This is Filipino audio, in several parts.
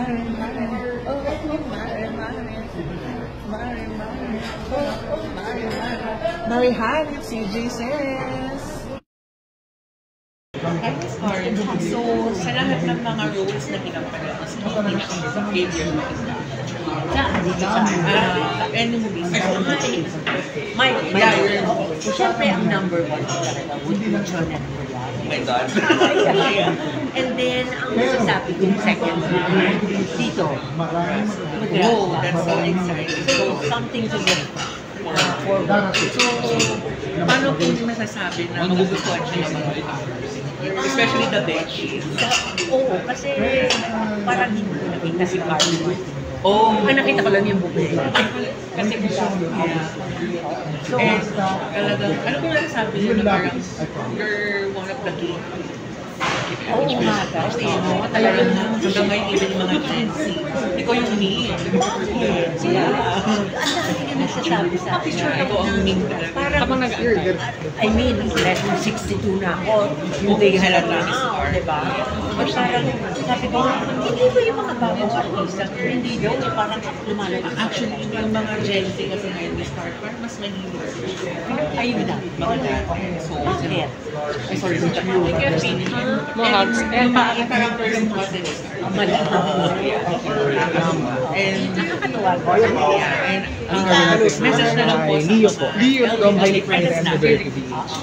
Mare, Mare, oh, Mare, Mare, Mare, Mare, oh, Mare, Mare. Mare, hi, CJ says. Hi, Miss Karen. So, sa lahat ng mga roles na ginampanan mo, sino yung pinaka-favorite mo isa? Any movies? My siyempre ang number one ko talaga would be John and Julia. Oh my God. And then, ang masasabi kong second dito. Oh, that's so exciting. So, something to look forward to. So, paano kung masasabi na magugustuhan siya ng mga actors? Especially the Becky. Oo, kasi parang hindi ko nakita si Carlo. Oh, Nakita ko lang yung bubay. kasi so, and talagang, ano ko lang sabi niyo na parang you're one of the key. Oo nga, kasi Talagang hanggang ngayon even yung mga Gen Z. Ikaw yung meme. sila. Ang dami na nagsasabi sa akin. Ikaw ang meme talaga. Parang, I mean, less than 62 na ako. Yung day halata na, di ba? At parang, sabi ko, hindi ba yung mga bagong artista? Hindi daw, parang lumalabas. Actually, yung mga Gen Z kasi ngayon we start, parang mas mahilig. Ayun na. Mga dati. So, Bakit? ay sorry, More hugs. And yung character ng mga Gen Z. Mali. And Nakakatuwa ko. and message na lang po sa Leo po. Leo from LGBT my friends friends and natin. Liberty Beach.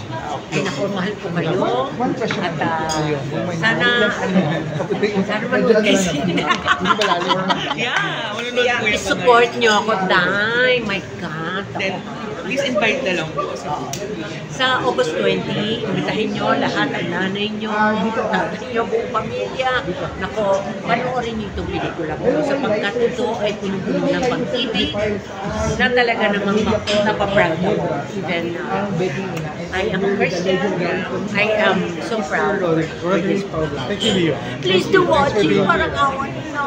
Ay, naku, mahal ko kayo. At sana, sana manood kayo sila. Yeah, manunod po yung I-support nyo ako, Day. My God. Then, please invite na lang po. Sa August 20, imitahin nyo lahat ang nanay nyo, tatay nyo, buong pamilya. Nako, panoorin nyo itong pelikula ko sapagkat ito ay puno-puno ng pag-ibig na talaga namang napaproud ako. Even I am a Christian, I am so proud for this program. Thank you, Leo. Please do watch it, parang awan na.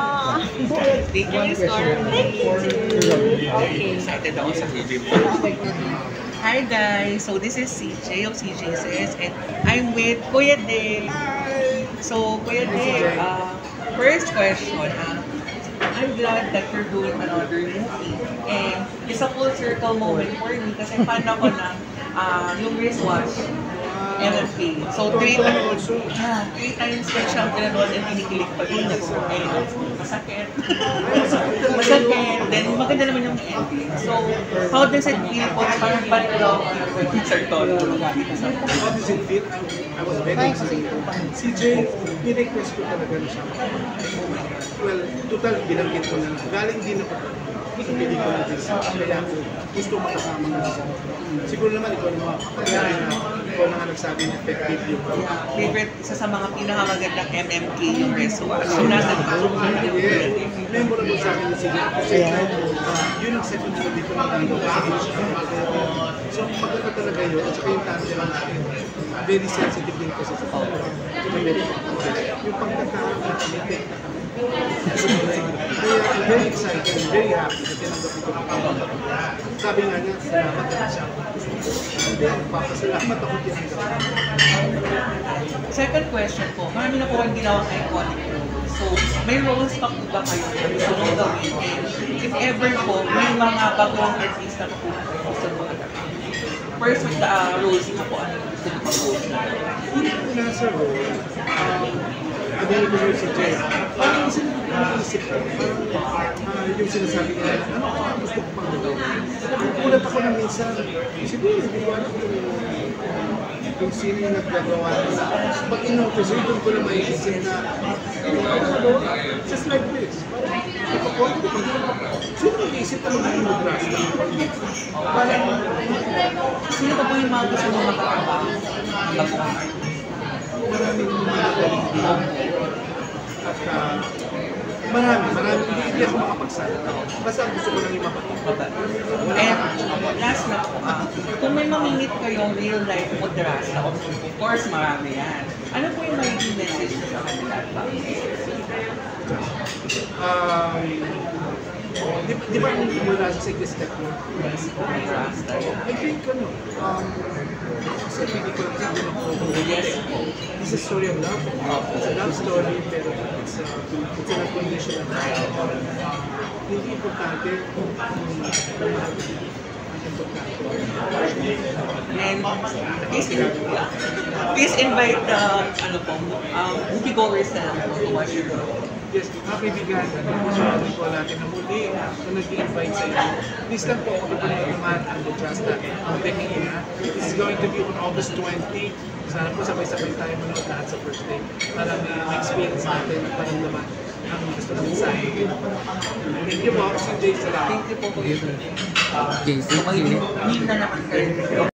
Thank you, Miss Karen. Thank you too. Okay. Excited ako sa video mo. Hi guys, so this is CJ of CJ Says and I'm with Kuya Dave. So Kuya Dave, first question, I'm glad that you're doing another movie and it's a full circle moment for me kasi fan ako ng yung wristwatch MFA. So, three times na siyang pinanood and kinikilig pa rin ako. And masakit. Masakit. Then, maganda naman yung ending. So, how does it feel po na parang balik lang Sir Tolo? How does it feel? I was very excited. CJ, ni-request ko talaga na siya. Well, total, binanggit ko na. Galing din ako sa pelikula din. Kaya gusto makasama na siya. Siguro naman ikaw naman. Ikaw na nga nagsabi ng effective yung Favorite, isa sa mga pinakamagandang MMK yung wristwatch. So, nasa memorable sa akin si kasi yun ang second show dito ng ano so maganda talaga yun at saka yung tante natin very sensitive din kasi sa tao yung pagkakaroon na committed kaya very excited and very happy na tinanggap ito sabi nga niya salamat na siya hindi papasalamat ako dyan second question po, marami na po ang ginawang iconic. So, may roles pa po ba kayo na gusto mong gawin? And if ever po, may mga bagong artista na po gusto mong gawin? First with the roles na po, ano gusto mong mag-roles na? nasa role again ko yung si Jay parang isip ko yung sinasabi niya ano gusto ko pang gawin ulat ako na minsan siguro hindi ko alam kung sino yung naggagawa nila. Pag in-office, doon ko na maiisip na just like this. Sino nag-iisip na mag-iimigras na? Parang, sino pa po yung mga gusto mong makatrabaho? Maraming magaling dito. At marami. Hindi ako makapagsalita. Basta gusto ko lang yung mapatid. And last na po, kung may mamingit kayong real life modrasa, of course marami yan. Ano po yung magiging message sa kanila? Di ba yung last sa step mo? I think, kasi hindi ko lang it's a story of love. It's a love story, pero it's an unconditional love. Hindi importante kung mahal ka. And please invite the moviegoers to watch your movie. Yes, mga kaibigan, sabi ko natin na muli na nag-invite sa inyo. Please lang po ako naman ang The Just That ang Becky Ina. This is going to be on August 20. Sana po sabay-sabay tayo manood lahat sa first day para ma-experience natin at paramdaman ang gusto namin sa akin. Thank you po, CJ. Salamat. Thank you po, Kuya. Okay, na naman kayo.